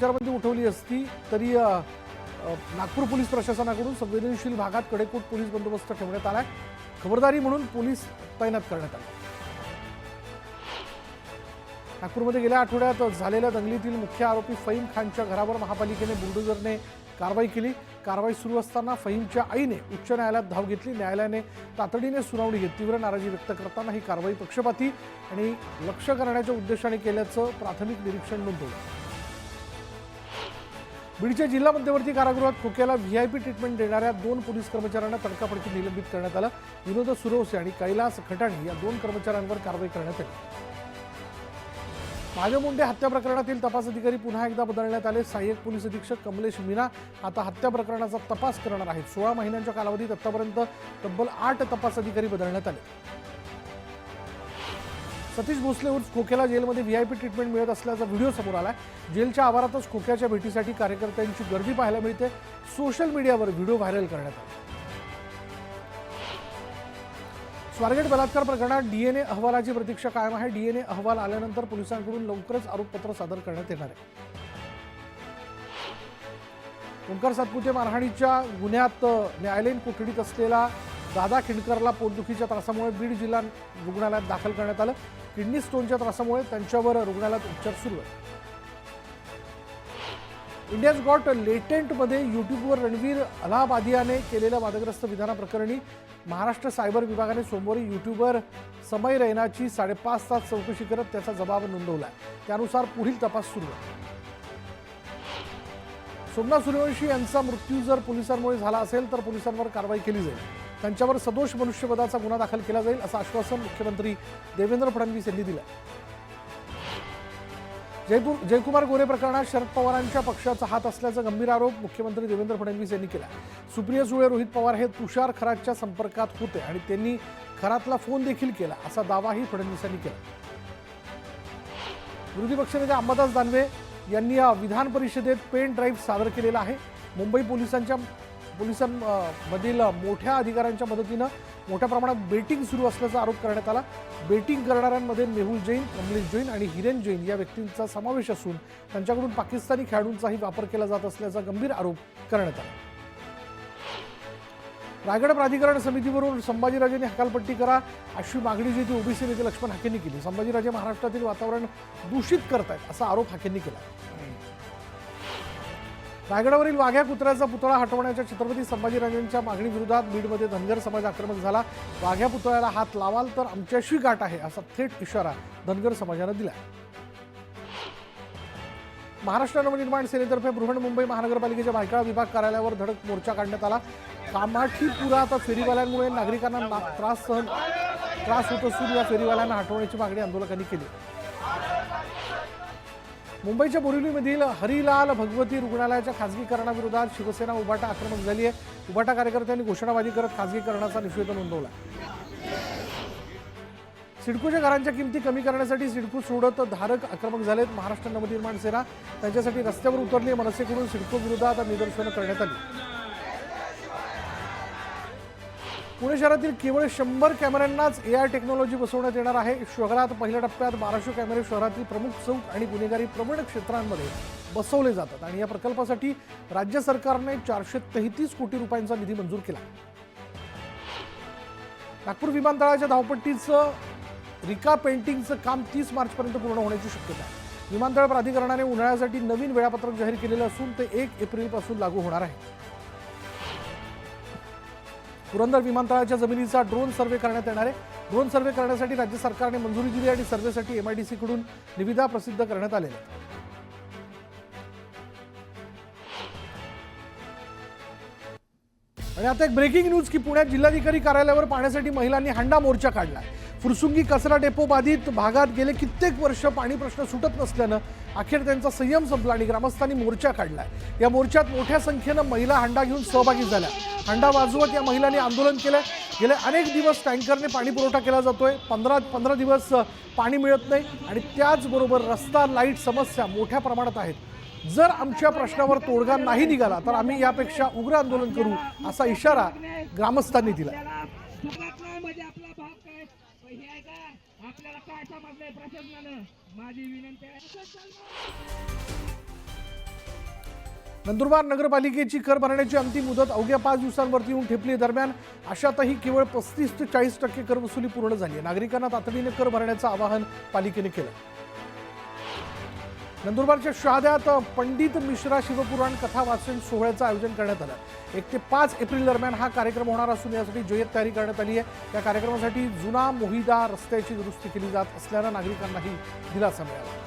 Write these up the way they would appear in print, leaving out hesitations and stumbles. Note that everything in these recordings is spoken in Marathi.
संचारबंदी उठवली असती तरी नागपूर पोलीस प्रशासनाकडून संवेदनशील भागात कडेकोट पोलीस बंदोबस्त ठेवण्यात आलाय। खबरदारी म्हणून पोलीस तैनात करण्यात आले। नागपूरमध्ये गेल्या आठवड्यात झालेल्या दंगलीतील मुख्य आरोपी फहीम खानच्या घरावर महापालिकेने बुलडोझरने कारवाई केली। कारवाई सुरू असताना फहीमच्या आईने उच्च न्यायालयात धाव घेतली। न्यायालयाने तातडीने सुनावणी घेत तीव्र नाराजी व्यक्त करताना ही कारवाई पक्षपाती आणि लक्ष करण्याच्या उद्देशाने केल्याचं प्राथमिक निरीक्षण नोंदवलं। बीडच्या जिल्हा मध्यवर्ती कारागृहात खोक्याला व्हीआयपी ट्रीटमेंट देणाऱ्या 2 पोलीस कर्मचाऱ्यांना तडकाफडकी निलंबित करण्यात आलं। विनोद सुरवसे आणि कैलास खटाणी या 2 कर्मचाऱ्यांवर कारवाई करण्यात आली। महाजमुंडे हत्या प्रकरणातील तपास अधिकारी पुन्हा एकदा बदलण्यात आले। सहाय्यक पोलीस अधीक्षक कमलेश मीना आता हत्या प्रकरणाचा तपास करणार आहेत। 16 महिन्यांच्या कालावधीत आतापर्यंत तब्बल 8 तपास अधिकारी बदलण्यात आले। सतीश भोसले उर्फ खोक्याला जेलमध्ये व्हीआयपी ट्रीटमेंट मिळत असल्याचा व्हिडिओ समोर आलाय। जेलच्या आवारातच खोक्याच्या भेटीसाठी कार्यकर्त्यांची गर्दी पाहायला मिळते। सोशल मीडियावर व्हिडिओ व्हायरल करण्यात आला। स्वारगेट बलात्कार प्रकरणात डीएनए अहवालाची प्रतीक्षा कायम आहे। डीएनए अहवाल आल्यानंतर पोलिसांकडून लवकरच आरोपपत्र सादर करण्यात येणार आहे। ओंकार सातपुते मारहाणीच्या गुन्ह्यात न्यायालयीन कोठडीत असलेला दादा खिंडकरला पोटदुखीच्या त्रासामुळे बीड जिल्हा रुग्णालयात दाखल करण्यात आलं। किडनी स्टोनच्या त्रासामुळे त्यांच्यावर रुग्णालयात उपचार सुरू आहेत। इंडियाज गॉट लेटेंटमध्ये यूट्यूबवर रणवीर अलाहाबादियाने केलेल्या वादग्रस्त विधानाप्रकरणी महाराष्ट्र सायबर विभागाने सोमवारी यूट्यूबर समय रैनाची 5.5 तास चौकशी करत त्याचा जबाब नोंदवला। त्यानुसार पुढील तपास सुरू आहे। सोमनाथ सूर्यवंशी यांचा मृत्यू जर पोलिसांमुळे झाला असेल तर पोलिसांवर कारवाई केली जाईल। त्यांच्यावर सदोष मनुष्यवधाचा गुन्हा दाखल केला जाईल असं आश्वासन मुख्यमंत्री देवेंद्र फडणवीस यांनी दिलं। जयकुमार गोरे प्रकरणात शरद पवारांच्या पक्षाचा हात असल्याचा गंभीर आरोप मुख्यमंत्री देवेंद्र फडणवीस यांनी केला। सुप्रिया सुळे, रोहित पवार हे तुषार खरातच्या संपर्कात होते आणि त्यांनी खरातला फोन देखील केला असा दावाही फडणवीस यांनी केला। विरोधी पक्षनेते अंबादास दानवे यांनी विधान परिषदेत पेन ड्राईव्ह सादर केलेला आहे। मुंबई पोलिसांमधील मोठ्या अधिकाऱ्यांच्या मदतीनं मोठ्या प्रमाणात बेटिंग सुरू असल्याचा आरोप करण्यात आला। बेटिंग करणाऱ्यांमध्ये मेहुल जैन, कमलेश जैन आणि हिरेन जैन या व्यक्तींचा समावेश असून त्यांच्याकडून पाकिस्तानी खेळाडूंचाही वापर केला जात असल्याचा गंभीर आरोप करण्यात आला। रायगड प्राधिकरण समितीवरून संभाजीराजेंनी हकालपट्टी करा अशी मागणी जी ती ओबीसी नेते लक्ष्मण हाकेंनी केली। संभाजीराजे महाराष्ट्रातील वातावरण दूषित करतायत असा आरोप हाकेंनी केला। रायगडावरील वाघ्या कुत्र्याचा पुतळा हटवण्याच्या छत्रपती संभाजीराजेंच्या मागणीविरोधात बीडमध्ये धनगर समाज आक्रमक झाला। वाघ्या पुतळ्याला हात लावाल तर आमच्याशी गाठ आहे असा थेट इशारा धनगर समाजाने दिला। महाराष्ट्र नवनिर्माण सेनेतर्फे बृहन्मुंबई महानगरपालिकेच्या भायखळा विभाग कार्यालयावर धडक मोर्चा काढण्यात आला। कामाठीपुरात फेरीवाल्यांमुळे नागरिकांना त्रास होत असून या फेरीवाल्यांना हटवण्याची मागणी आंदोलकांनी केली। मुंबईच्या बोरिवलीमधील हरिलाल भगवती रुग्णालयाच्या खासगीकरणाविरोधात शिवसेना उभाटा आक्रमक झाली आहे। उभाटा कार्यकर्त्यांनी घोषणाबाजी करत खासगीकरणाचा निषेध नोंदवला। सिडकोच्या घरांच्या किमती कमी करण्यासाठी सिडको सोडत धारक आक्रमक झालेत। महाराष्ट्र नवनिर्माण सेना त्यांच्यासाठी रस्त्यावर उतरली। मनसेकडून सिडको विरोधात निदर्शनं करण्यात आली। पुणे शहरातील केवळ 100 कॅमेऱ्यांनाच एआय टेक्नॉलॉजी बसवण्यात येणार आहे। शहरात पहिल्या टप्प्यात 1200 कॅमेरे शहरातील प्रमुख चौक आणि गुन्हेगारी प्रवण क्षेत्रांमध्ये बसवले जातात आणि या प्रकल्पासाठी राज्य सरकारने 433 कोटी रुपयांचा निधी मंजूर केला। नागपूर विमानतळाच्या धावपट्टीचं रिका पेंटिंगचं काम 30 मार्चपर्यंत पूर्ण होण्याची शक्यता आहे। विमानतळ प्राधिकरणाने उन्हाळ्यासाठी नवीन वेळापत्रक जाहीर केलेलं असून ते 1 एप्रिलपासून लागू होणार आहे। पुरंदर विमानतळाच्या जमिनीचा ड्रोन सर्व्हे करण्यात येणार आहे। ड्रोन सर्व्हे करण्यासाठी राज्य सरकारने मंजुरी दिली आणि सर्व्हेसाठी MIDC कडून निविदा प्रसिद्ध करण्यात आलेल्या आहेत। आणि आता एक ब्रेकिंग न्यूज की पुण्यात जिल्हाधिकारी कार्यालयावर पाण्यासाठी महिलांनी हंडा मोर्चा काढला। फुरसुंगी कचरा डेपो बाधित भागात गेले कित्येक वर्ष पाणी प्रश्न सुटत नसल्यानं अखेर त्यांचा संयम संपला आणि ग्रामस्थांनी मोर्चा काढला। या मोर्चात मोठ्या संख्येनं महिला हंडा घेऊन सहभागी झाल्या। हंडा वाजवत या महिलांनी आंदोलन केलं। गेले अनेक दिवस टँकरने पाणी पुरवठा केला जातोय। 15 दिवस पाणी मिळत नाही आणि त्याचबरोबर रस्ता लाईट समस्या मोठ्या प्रमाणात आहेत। जर आमच्या प्रश्नावर तोडगा नाही निघाला तर आम्ही यापेक्षा उग्र आंदोलन करू असा इशारा ग्रामस्थांनी दिला। आपल्याला काय समजलंय प्रशासनानं, माझी विनंती आहे। नंदुरबार नगरपालिकेची कर भरण्याची अंतिम मुदत अवघ्या 5 दिवसांवरती येऊन ठेपली. दरम्यान अशातही केवळ 35 ते 40% कर वसुली पूर्ण झाली आहे. नागरिकांना तातडीने कर भरण्याचं आवाहन पालिकेने केलं. नंदुरबारच्या शहाद्यात पंडित मिश्रा शिवपुराण कथा वाचन सोहळ्याचं आयोजन करण्यात आलं. 1 ते 5 एप्रिल दरम्यान हा कार्यक्रम होणार असून यासाठी जय्यत तयारी करण्यात आली आहे. या कार्यक्रमासाठी जुना मोहिदा रस्त्याची दुरुस्ती केली जात असल्यानं नागरिकांनाही दिलासा मिळाला.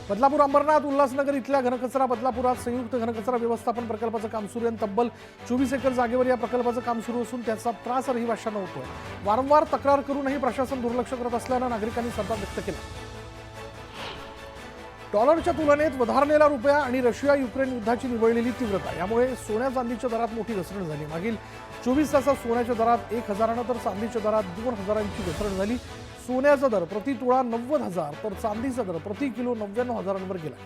बदलापूर अंबरनाथ उल्हासनगर इथल्या घनकचरा बदलापुरात संयुक्त घनकचरा व्यवस्थापन प्रकल्पाचं काम सुरू आहे. तब्बल 24 एकर जागेवर या प्रकल्पाचं काम सुरू असून त्याचा त्रास रहिवाशांना होतोय. वारंवार तक्रार करूनही प्रशासन दुर्लक्ष करत असल्यानं नागरिकांनी संताप व्यक्त केला. डॉलरच्या तुलनेत वधारलेला रुपया आणि रशिया युक्रेन युद्धाची निवळलेली तीव्रता यामुळे सोन्या चांदीच्या दरात मोठी घसरण झाली. मागील 24 तासात सोन्याच्या दरात 1,000 तर चांदीच्या दरात 2,000ची घसरण झाली. सोन्याचा दर प्रति तोळा 90,000 तर चांदीचा दर प्रति किलो 99,000वर गेला.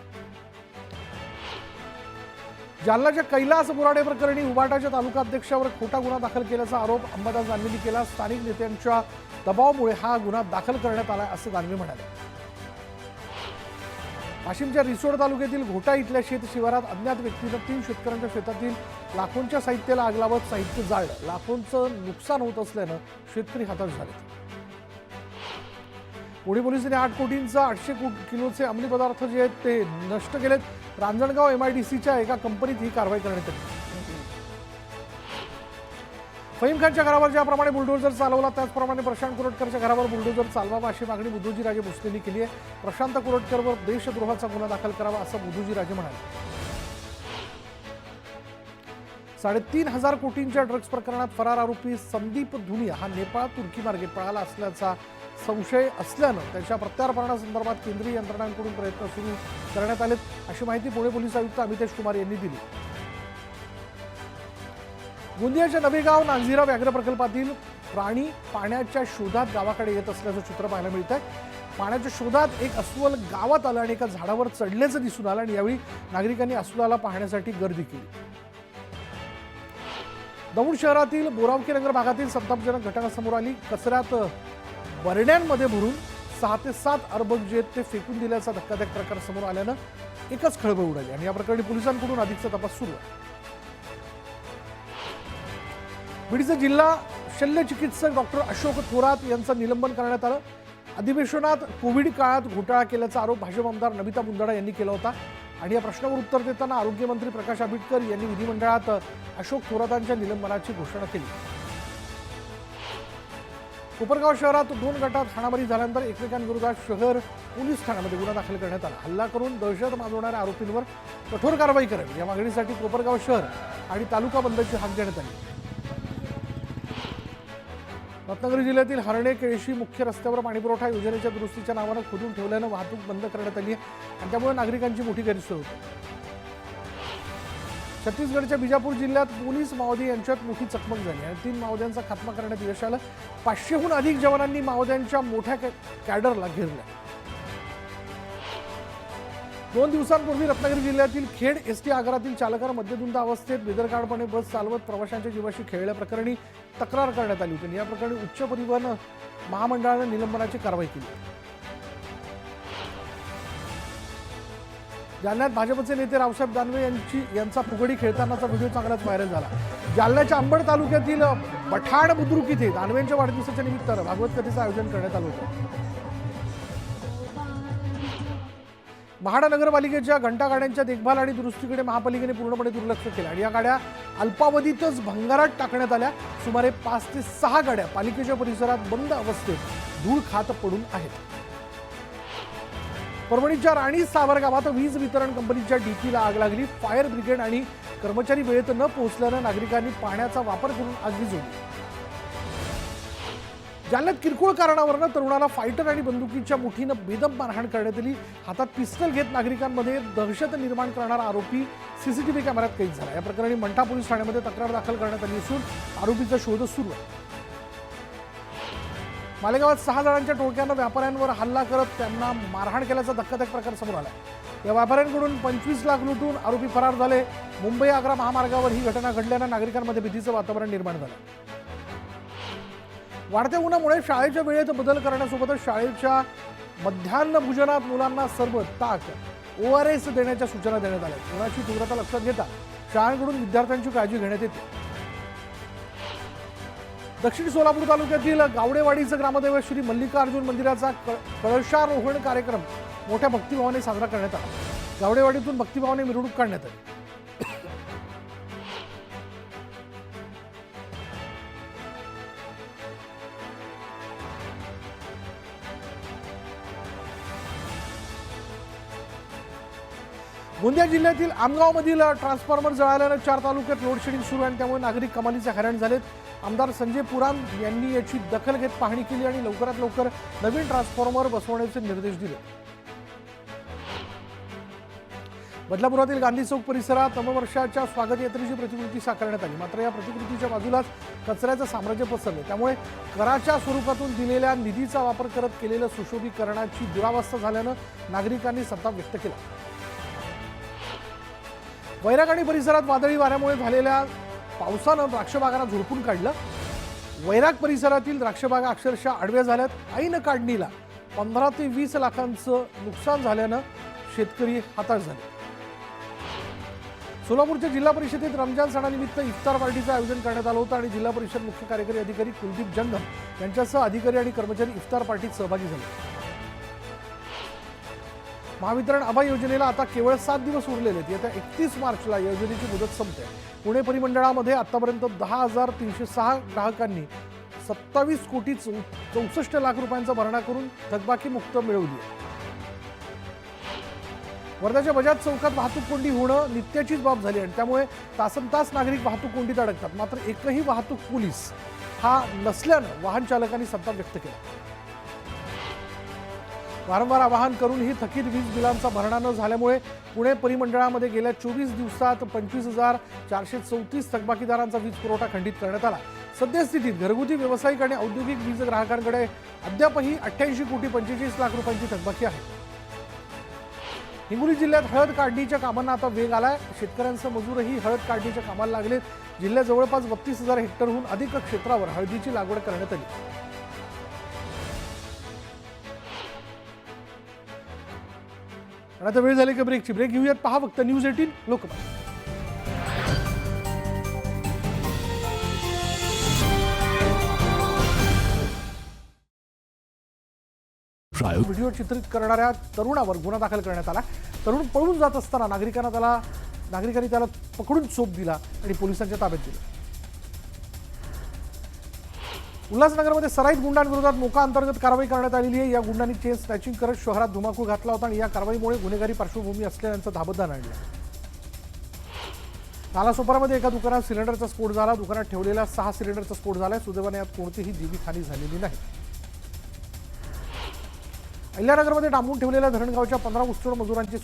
जालन्याच्या कैलास बोराडे प्रकरणी उबाटाच्या तालुकाध्यक्षावर खोटा गुन्हा दाखल केल्याचा आरोप अंबादास दानवेंनी केला. स्थानिक नेत्यांच्या दबावामुळे हा गुन्हा दाखल करण्यात आला असं दानवे म्हणाले. वाशिमच्या रिसोड तालुक्यातील घोटा इथल्या शेत शिवारात अज्ञात व्यक्तीनं 3 शेतकऱ्यांच्या शेतातील लाखोंच्या साहित्याला आग लावत साहित्य जाळलं. लाखोंचं नुकसान होत असल्यानं शेतकरी हताश झाले. पुणे पोलिसांनी 8 कोटींचा 800 किलोचे अंमली पदार्थ जे आहेत ते नष्ट केलेत. रांजणगाव MIDCच्या एका कंपनीत ही कारवाई करण्यात आली. फहीम खानच्या घरावर ज्याप्रमाणे बुलडोझर चालवला त्याचप्रमाणे प्रशांत कोरटकरच्या घरावर बुलडोझर चालवावा अशी मागणी बुद्धूजीराजे भोसलेंनी केली आहे. प्रशांत कोरटकरवर देशद्रोहाचा गुन्हा दाखल करावा असं बुद्धूजीराजे म्हणाले. 3,500 कोटींच्या ड्रग्ज प्रकरणात फरार आरोपी संदीप धुनिया हा नेपाळ तुर्की मार्गे पळाला असल्याचा संशय असल्यानं त्याच्या प्रत्यार्पणासंदर्भात केंद्रीय यंत्रणांकडून प्रयत्न सुरू करण्यात आलेत अशी माहिती पुणे पोलीस आयुक्त अमितेश कुमार यांनी दिली. गोंदियाच्या नवेगाव नांझिरा व्याघ्र प्रकल्पातील प्राणी पाण्याच्या शोधात गावाकडे येत असल्याचं चित्र पाहायला मिळत आहे. पाण्याच्या शोधात एक अस्वल गावात आलं आणि एका झाडावर चढल्याचं दिसून आलं आणि यावेळी नागरिकांनी अस्वलाला पाहण्यासाठी गर्दी केली. दौंड शहरातील बोरावकीनगर भागातील संतापजनक घटना समोर आली. कचऱ्यात बरण्यांमध्ये भरून 6 ते 7 अर्बक जे ते फेकून दिल्याचा धक्कादायक प्रकार समोर आल्यानं एकच खळबळ उडाली आणि या प्रकरणी पोलिसांकडून अधिकचा तपास सुरू आहे. बीडचे जिल्हा शल्यचिकित्सक डॉक्टर अशोक थोरात यांचं निलंबन करण्यात आलं. अधिवेशनात कोविड काळात घोटाळा केल्याचा आरोप भाजप आमदार नमिता मुंदडा यांनी केला होता आणि या प्रश्नावर उत्तर देताना आरोग्यमंत्री प्रकाश आंबेडकर यांनी विधिमंडळात अशोक थोरातांच्या निलंबनाची घोषणा केली. कोपरगाव शहरात 2 गटात हाणामारी झाल्यानंतर एकमेकांविरोधात शहर पोलीस ठाण्यामध्ये गुन्हा दाखल करण्यात आला. हल्ला करून दहशत माजवणाऱ्या आरोपींवर कठोर कारवाई करावी या मागणीसाठी कोपरगाव शहर आणि तालुका बंदची हाक देण्यात आली. रत्नागिरी जिल्ह्यातील हर्णे केळशी मुख्य रस्त्यावर पाणीपुरवठा योजनेच्या दुरुस्तीच्या नावानं खोदून ठेवल्यानं वाहतूक बंद करण्यात आली आहे आणि त्यामुळे नागरिकांची मोठी गैरसोय होती. छत्तीसगडच्या बिजापूर जिल्ह्यात पोलीस माओवादी यांच्यात मोठी चकमक झाली आणि 3 माओवाद्यांचा खात्मा करण्यात यश आलं. 500हून अधिक जवानांनी माओवाद्यांच्या मोठ्या कॅडरला घेरलं. 2 दिवसांपूर्वी रत्नागिरी जिल्ह्यातील खेड ST आगारातील चालकानं मद्यधुंद अवस्थेत बेदरकारपणे बस चालवत प्रवाशांच्या जीवाशी खेळल्याप्रकरणी तक्रार करण्यात आली होती. या प्रकरणी उच्च परिवहन महामंडळानं निलंबनाची कारवाई केली. जालन्यात भाजपचे नेते रावसाहेब दानवे यांचा फुगडी खेळतानाचा व्हिडिओ चांगलाच व्हायरल झाला. जालन्याच्या अंबड तालुक्यातील बठाण बुद्रुक इथे दानवेंच्या वाढदिवसाच्या निमित्तानं भागवत कथेचं आयोजन करण्यात आलं होतं. महाडा नगरपालिकेच्या घंटागाड्यांच्या देखभाल आणि दुरुस्तीकडे महापालिकेने पूर्णपणे दुर्लक्ष केलं आणि या गाड्या अल्पावधीतच भंगारात टाकण्यात आल्या. सुमारे 5 ते 6 गाड्या पालिकेच्या परिसरात बंद अवस्थेत धूळ खात पडून आहेत. परभणीच्या राणी सावर गावात वीज वितरण कंपनीच्या DPला आग लागली. फायर ब्रिगेड आणि कर्मचारी वेळेत न पोहोचल्यानं नागरिकांनी पाण्याचा वापर करून आग विझवली. जालन्यात किरकोळ कारणावरून तरुणाला फायटर आणि बंदुकीच्या मुठीनं बेदम मारहाण करण्यात आली. हातात पिस्तल घेत नागरिकांमध्ये दहशत निर्माण करणारा आरोपी CCTV कॅमेऱ्यात कैद झाला. या प्रकरणी मंठा पोलीस ठाण्यामध्ये तक्रार दाखल करण्यात आली असून आरोपीचा शोध सुरू आहे. मालेगावात 6 जणांच्या टोळक्यानं व्यापाऱ्यांवर हल्ला करत त्यांना मारहाण केल्याचा धक्कादायक प्रकार समोर आला. या व्यापाऱ्यांकडून 25 लाख लुटून आरोपी फरार झाले. मुंबई आग्रा महामार्गावर ही घटना घडल्यानं नागरिकांमध्ये भीतीचं वातावरण निर्माण झालं. वाढत्या उन्हामुळे शाळेच्या वेळेत बदल करण्यासोबतच शाळेच्या मध्यान्ह भोजनात मुलांना सरबत, ताक ORS देण्याच्या सूचना देण्यात आल्या. उन्हाची तीव्रता लक्षात घेता शाळांकडून विद्यार्थ्यांची काळजी घेण्यात येते. दक्षिण सोलापूर तालुक्यातील गावडेवाडीचं ग्रामदैवत श्री मल्लिकार्जुन मंदिराचा कळशारोहण कार्यक्रम मोठ्या भक्तिभावाने साजरा करण्यात आला. गावडेवाडीतून भक्तिभावाने मिरवणूक काढण्यात आली. गोंदिया जिल्ह्यातील आमगावमधील ट्रान्सफॉर्मर जळाल्यानं 4 तालुक्यात लोडशेडिंग सुरू आहे आणि त्यामुळे नागरिक कमालीचे हैराण झालेत. आमदार संजय पुराण यांनी याची दखल घेत पाहणी केली आणि लवकरात लवकर नवीन ट्रान्सफॉर्मर बसवण्याचे निर्देश दिले. बदलापुरातील गांधी चौक परिसरात नववर्षाच्या स्वागत यात्रेची प्रतिकृती साकारण्यात आली. मात्र या प्रतिकृतीच्या बाजूलाच कचऱ्याचं साम्राज्य पसरले. त्यामुळे कराच्या स्वरूपातून दिलेल्या निधीचा वापर करत केलेलं सुशोभीकरणाची दुरावस्था झाल्यानं नागरिकांनी संताप व्यक्त केला. वैराग आणि परिसरात वादळी वाऱ्यामुळे झालेल्या पावसानं द्राक्षबागांना झोडपून काढलं. वैराग परिसरातील द्राक्षबागा अक्षरशः आडव्या झाल्यात. ऐन काढणीला 15 ते 20 लाखांचं नुकसान झाल्यानं शेतकरी हताश झाले. सोलापूरच्या जिल्हा परिषदेत रमजान सणानिमित्त इफ्तार पार्टीचं आयोजन करण्यात आलं होतं आणि जिल्हा परिषद मुख्य कार्यकारी अधिकारी कुलदीप जंगम यांच्यासह अधिकारी आणि कर्मचारी इफ्तार पार्टीत सहभागी झाले. महावितरण अभय योजनेला आता केवळ 7 दिवस उरलेले आहेत. येत्या 31 मार्चला योजनेची मुदत संपते. पुणे परिमंडळामध्ये आतापर्यंत 10,306 ग्राहकांनी 27 कोटी 64 लाख रुपयांचा भरणा करून थकबाकी मुक्त मिळवली आहे. वर्ध्याच्या बजाज चौकात वाहतूक कोंडी होणं नित्याचीच बाब झाली आणि त्यामुळे तासनतास नागरिक वाहतूक कोंडीत अडकतात. मात्र एकही वाहतूक पोलीस हा नसल्यानं वाहन चालकांनी संताप व्यक्त केला. वारंवार आवाहन करूनही थकीत वीज बिलांचा भरणा न झाल्यामुळे पुणे परिमंडळामध्ये गेल्या 24 दिवसात 25,434 थकबाकीदारांचा वीज पुरवठा खंडित करण्यात आला. सद्यस्थितीत घरगुती, व्यावसायिक आणि औद्योगिक वीज ग्राहकांकडे अद्यापही 88 कोटी 45 लाख रुपयांची थकबाकी आहे. हिंगोली जिल्ह्यात हळद काढणीच्या कामांना आता वेग आलाय. शेतकऱ्यांचे मजूरही हळद काढणीच्या कामाला लागलेत. जिल्ह्यात जवळपास 32,000 हेक्टरहून अधिक क्षेत्रावर हळदीची लागवड करण्यात आली. आता वेळ झाली का ब्रेकची. ब्रेक घेऊयात. पहा फक्त न्यूज 18 लोकमत. व्हिडिओ चित्रित करणाऱ्या तरुणावर गुन्हा दाखल करण्यात आला. तरुण पळून जात असताना नागरिकांनी त्याला पकडून चोप दिला आणि पोलिसांच्या ताब्यात दिलं. उल्हासनगरमध्ये सराईत गुंडांविरोधात मोका अंतर्गत कारवाई करण्यात आलेली आहे. या गुंडांनी चेन स्नॅचिंग करत शहरात धुमाकूळ घातला होता आणि या कारवाईमुळे गुन्हेगारी पार्श्वभूमी असलेल्यांचं धाबदान आणलं. नालासोपारामध्ये एका दुकानात सिलेंडरचा स्फोट झाला. दुकानात ठेवलेल्या 6 सिलेंडरचा स्फोट झाला. सुदैवाने यात कोणतीही जीवितहानी झालेली नाही. अहिल्यानगरमध्ये डांबून ठेवलेल्या धरणगावच्या 15 ऊसतोड मजुरांची